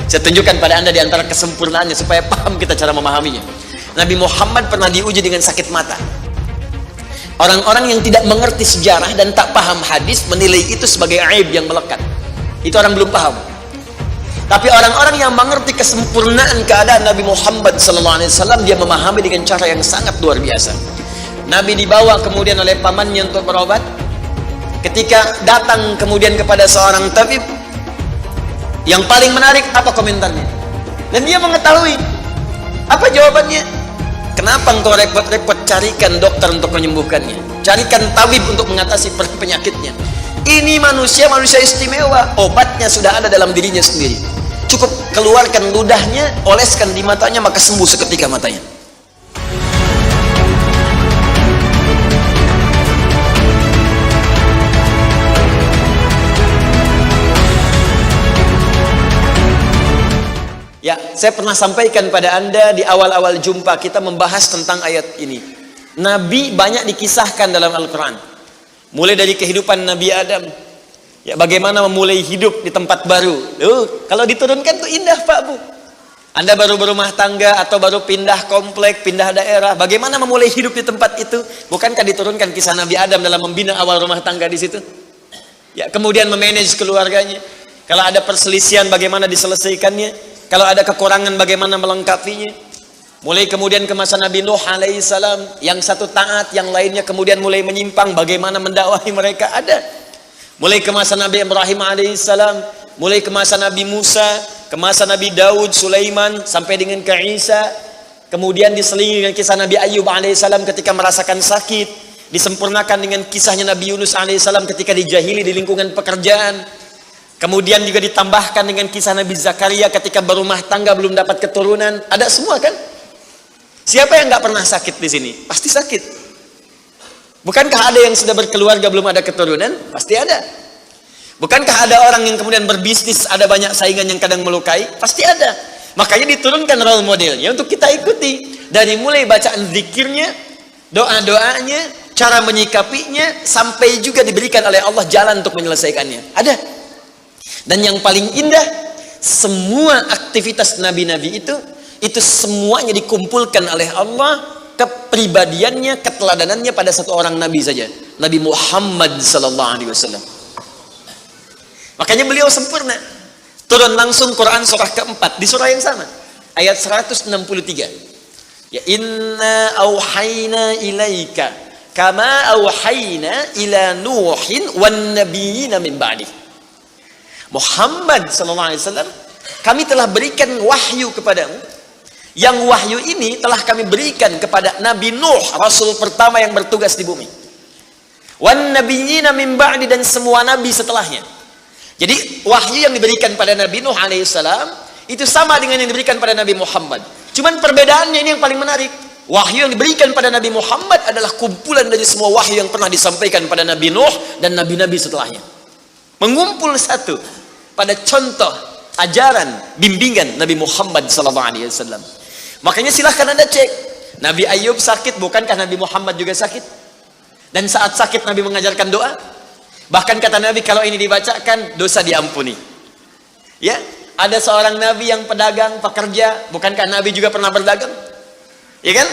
Saya tunjukkan pada Anda di antara kesempurnaannya supaya paham kita cara memahaminya. Nabi Muhammad pernah diuji dengan sakit mata. Orang-orang yang tidak mengerti sejarah dan tak paham hadis menilai itu sebagai aib yang melekat. Itu orang belum paham. Tapi orang-orang yang mengerti kesempurnaan keadaan Nabi Muhammad SAW, dia memahami dengan cara yang sangat luar biasa. Nabi dibawa kemudian oleh pamannya untuk berobat. Ketika datang kemudian kepada seorang tabib, yang paling menarik apa komentarnya? Dan dia mengetahui apa jawabannya. Kenapa engkau repot-repot carikan dokter untuk menyembuhkannya? Carikan tabib untuk mengatasi penyakitnya. Ini manusia istimewa. Obatnya sudah ada dalam dirinya sendiri. Cukup keluarkan ludahnya, oleskan di matanya, maka sembuh seketika matanya. Ya, saya pernah sampaikan pada Anda di awal-awal jumpa kita membahas tentang ayat ini. Nabi banyak dikisahkan dalam Al-Quran. Mulai dari kehidupan Nabi Adam. Ya, bagaimana memulai hidup di tempat baru. Kalau diturunkan tuh indah Pak Bu. Anda baru berumah tangga atau baru pindah komplek, pindah daerah. Bagaimana memulai hidup di tempat itu? Bukankah diturunkan kisah Nabi Adam dalam membina awal rumah tangga di situ? Ya, kemudian memanage keluarganya. Kalau ada perselisihan bagaimana diselesaikannya? Kalau ada kekurangan bagaimana melengkapinya? Mulai kemudian ke masa Nabi Nuh alaihissalam, yang satu taat, yang lainnya kemudian mulai menyimpang, bagaimana mendakwahi mereka? Ada. Mulai ke masa Nabi Ibrahim alaihissalam, mulai ke masa Nabi Musa, ke masa Nabi Daud, Sulaiman, sampai dengan ke Isa. Kemudian diselingi dengan kisah Nabi Ayub alaihissalam ketika merasakan sakit. Disempurnakan dengan kisahnya Nabi Yunus alaihissalam ketika dijahili di lingkungan pekerjaan. Kemudian juga ditambahkan dengan kisah Nabi Zakaria ketika berumah tangga belum dapat keturunan. Ada semua kan? Siapa yang nggak pernah sakit di sini? Pasti sakit. Bukankah ada yang sudah berkeluarga belum ada keturunan? Pasti ada. Bukankah ada orang yang kemudian berbisnis ada banyak saingan yang kadang melukai? Pasti ada. Makanya diturunkan role modelnya untuk kita ikuti. Dari mulai bacaan zikirnya, doa-doanya, cara menyikapinya, sampai juga diberikan oleh Allah jalan untuk menyelesaikannya. Ada. Dan yang paling indah, semua aktivitas nabi-nabi itu semuanya dikumpulkan oleh Allah, kepribadiannya, keteladanannya pada satu orang nabi saja, Nabi Muhammad SAW. Makanya beliau sempurna. Turun langsung Quran surah keempat di surah yang sama, ayat 163. Ya, inna auhayna ilaika kama auhayna ila nuhin wan nabiyina min ba'di. Muhammad SAW, kami telah berikan wahyu kepadamu. Yang wahyu ini telah kami berikan kepada Nabi Nuh, Rasul pertama yang bertugas di bumi. Wan nabiyina min ba'di, dan semua nabi setelahnya. Jadi wahyu yang diberikan pada Nabi Nuh alaihissalam itu sama dengan yang diberikan pada Nabi Muhammad. Cuman perbedaannya ini yang paling menarik. Wahyu yang diberikan pada Nabi Muhammad adalah kumpulan dari semua wahyu yang pernah disampaikan pada Nabi Nuh dan nabi-nabi setelahnya. Mengumpul satu pada contoh ajaran bimbingan Nabi Muhammad SAW. Makanya silahkan Anda cek. Nabi Ayub sakit, bukankah Nabi Muhammad juga sakit? Dan saat sakit Nabi mengajarkan doa. Bahkan kata Nabi, kalau ini dibacakan dosa diampuni. Ya, ada seorang Nabi yang pedagang, pekerja, bukankah Nabi juga pernah berdagang? Ya kan?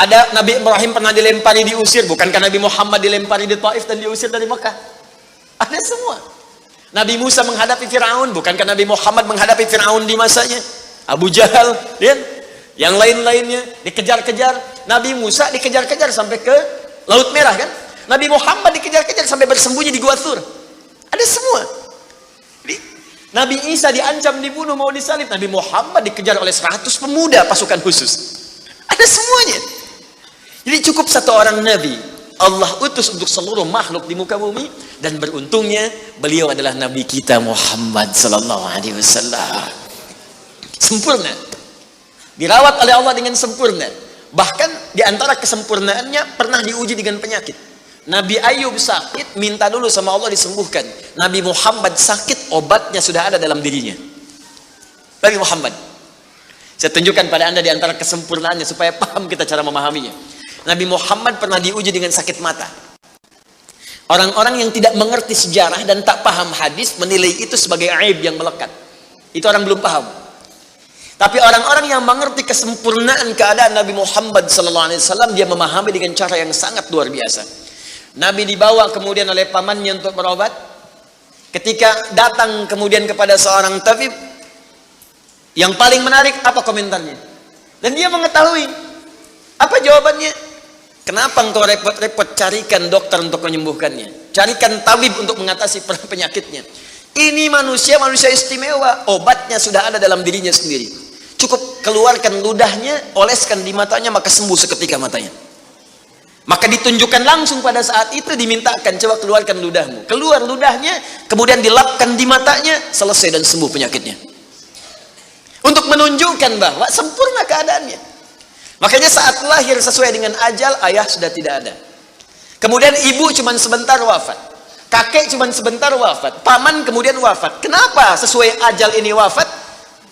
Ada Nabi Ibrahim pernah dilempari, diusir, bukankah Nabi Muhammad dilempari di Taif dan diusir dari Makkah? Ada semua. Nabi Musa menghadapi Fir'aun, bukankah Nabi Muhammad menghadapi Fir'aun di masanya? Abu Jahal, lihat, yang lain-lainnya dikejar-kejar. Nabi Musa dikejar-kejar sampai ke Laut Merah kan? Nabi Muhammad dikejar-kejar sampai bersembunyi di Gua Thur. Ada semua. Jadi, Nabi Isa diancam dibunuh, mau disalib. Nabi Muhammad dikejar oleh 100 pemuda pasukan khusus. Ada semuanya. Jadi cukup satu orang Nabi Allah utus untuk seluruh makhluk di muka bumi, dan beruntungnya beliau adalah Nabi kita Muhammad SAW. Sempurna, dirawat oleh Allah dengan sempurna. Bahkan di antara kesempurnaannya pernah diuji dengan penyakit. Nabi Ayub sakit, minta dulu sama Allah disembuhkan. Nabi Muhammad sakit, obatnya sudah ada dalam dirinya. Nabi Muhammad. Saya tunjukkan pada Anda di antara kesempurnaannya supaya paham kita cara memahaminya. Nabi Muhammad pernah diuji dengan sakit mata. Orang-orang yang tidak mengerti sejarah dan tak paham hadis menilai itu sebagai aib yang melekat. Itu orang belum paham. Tapi orang-orang yang mengerti kesempurnaan keadaan Nabi Muhammad SAW, dia memahami dengan cara yang sangat luar biasa. Nabi dibawa kemudian oleh pamannya untuk berobat. Ketika datang kemudian kepada seorang tabib, yang paling menarik apa komentarnya? Dan dia mengetahui apa jawabannya. Kenapa engkau repot-repot carikan dokter untuk menyembuhkannya? Carikan tabib untuk mengatasi penyakitnya. Ini manusia istimewa. Obatnya sudah ada dalam dirinya sendiri. Cukup keluarkan ludahnya, oleskan di matanya, maka sembuh seketika matanya. Maka ditunjukkan langsung pada saat itu, dimintakan, coba keluarkan ludahmu. Keluar ludahnya, kemudian dilapkan di matanya, selesai dan sembuh penyakitnya. Untuk menunjukkan bahwa sempurna keadaannya. Makanya saat lahir sesuai dengan ajal, ayah sudah tidak ada. Kemudian ibu cuma sebentar wafat. Kakek cuma sebentar wafat. Paman kemudian wafat. Kenapa sesuai ajal ini wafat?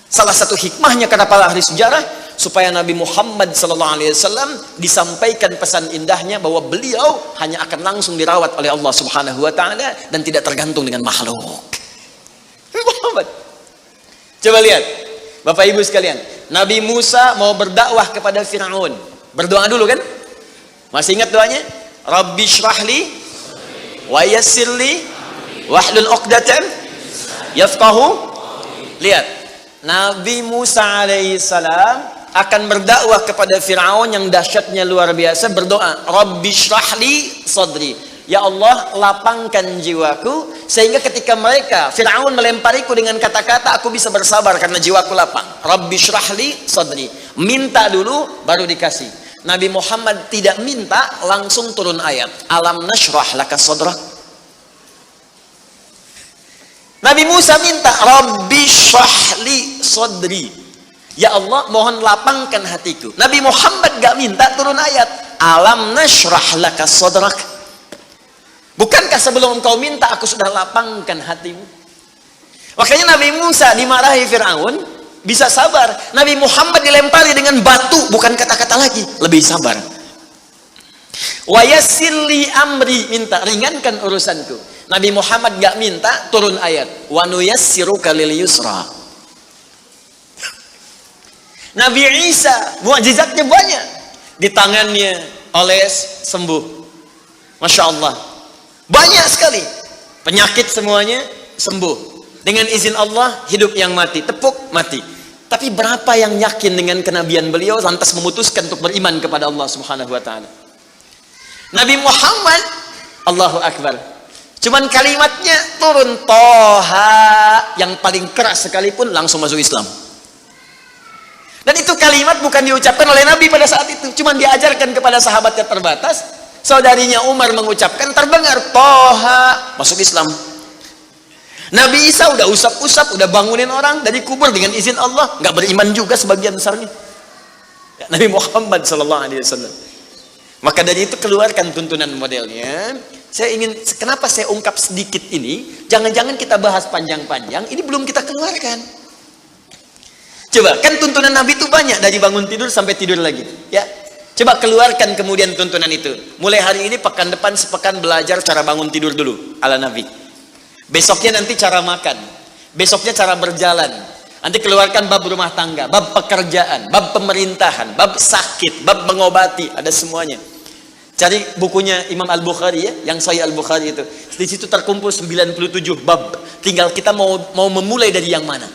Salah satu hikmahnya kata para ahli sejarah, supaya Nabi Muhammad SAW disampaikan pesan indahnya bahwa beliau hanya akan langsung dirawat oleh Allah Subhanahu wa taala dan tidak tergantung dengan makhluk. Muhammad. Coba lihat, Bapak Ibu sekalian, Nabi Musa mau berdakwah kepada Firaun. Berdoa dulu kan? Masih ingat doanya? Rabbi syrahli wa yassirli wahlul 'uqdatam yafqahu. Lihat, Nabi Musa alaihissalam akan berdakwah kepada Firaun yang dahsyatnya luar biasa, berdoa, Rabbi syrahli sadri. Ya Allah, lapangkan jiwaku sehingga ketika Firaun melempariku dengan kata-kata, aku bisa bersabar karena jiwaku lapang. Rabbi syrahli sadri. Minta dulu baru dikasih. Nabi Muhammad tidak minta, langsung turun ayat. Alam nashrah laka sadrak. Nabi Musa minta, Rabbi syrahli sadri. Ya Allah, mohon lapangkan hatiku. Nabi Muhammad gak minta, turun ayat. Alam nashrah laka sadrak. Bukankah sebelum engkau minta, aku sudah lapangkan hatimu? Makanya Nabi Musa dimarahi Firaun, bisa sabar. Nabi Muhammad dilempari dengan batu, bukan kata-kata lagi, lebih sabar. Wa yassirli amri, minta ringankan urusanku. Nabi Muhammad gak minta, turun ayat. Wa nuyassiruka lil yusra. Nabi Isa, mukjizatnya banyak. Di tangannya oles, sembuh. Masya Allah. Banyak sekali. Penyakit semuanya sembuh. Dengan izin Allah, hidup yang mati, tepuk, mati. Tapi berapa yang yakin dengan kenabian beliau lantas memutuskan untuk beriman kepada Allah Subhanahu wa taala? Nabi Muhammad, Allahu Akbar. Cuman kalimatnya turun, Toha, yang paling keras sekalipun langsung masuk Islam. Dan itu kalimat bukan diucapkan oleh Nabi pada saat itu, cuman diajarkan kepada sahabatnya terbatas. Saudarinya Umar mengucapkan, terdengar Toha, masuk Islam. Nabi Isa udah usap-usap, udah bangunin orang dari kubur dengan izin Allah, nggak beriman juga sebagian besarnya. Ya, Nabi Muhammad SAW. Maka dari itu keluarkan tuntunan modelnya. Saya ingin, kenapa saya ungkap sedikit ini? Jangan-jangan kita bahas panjang-panjang, ini belum kita keluarkan. Coba, kan tuntunan Nabi itu banyak, dari bangun tidur sampai tidur lagi. Ya, coba keluarkan kemudian tuntunan itu. Mulai hari ini, pekan depan sepekan belajar cara bangun tidur dulu ala Nabi. Besoknya nanti cara makan, besoknya cara berjalan. Nanti keluarkan bab rumah tangga, bab pekerjaan, bab pemerintahan, bab sakit, bab mengobati, ada semuanya. Cari bukunya Imam Al-Bukhari ya, yang Sahih Al-Bukhari itu. Di situ terkumpul 97 bab. Tinggal kita mau memulai dari yang mana.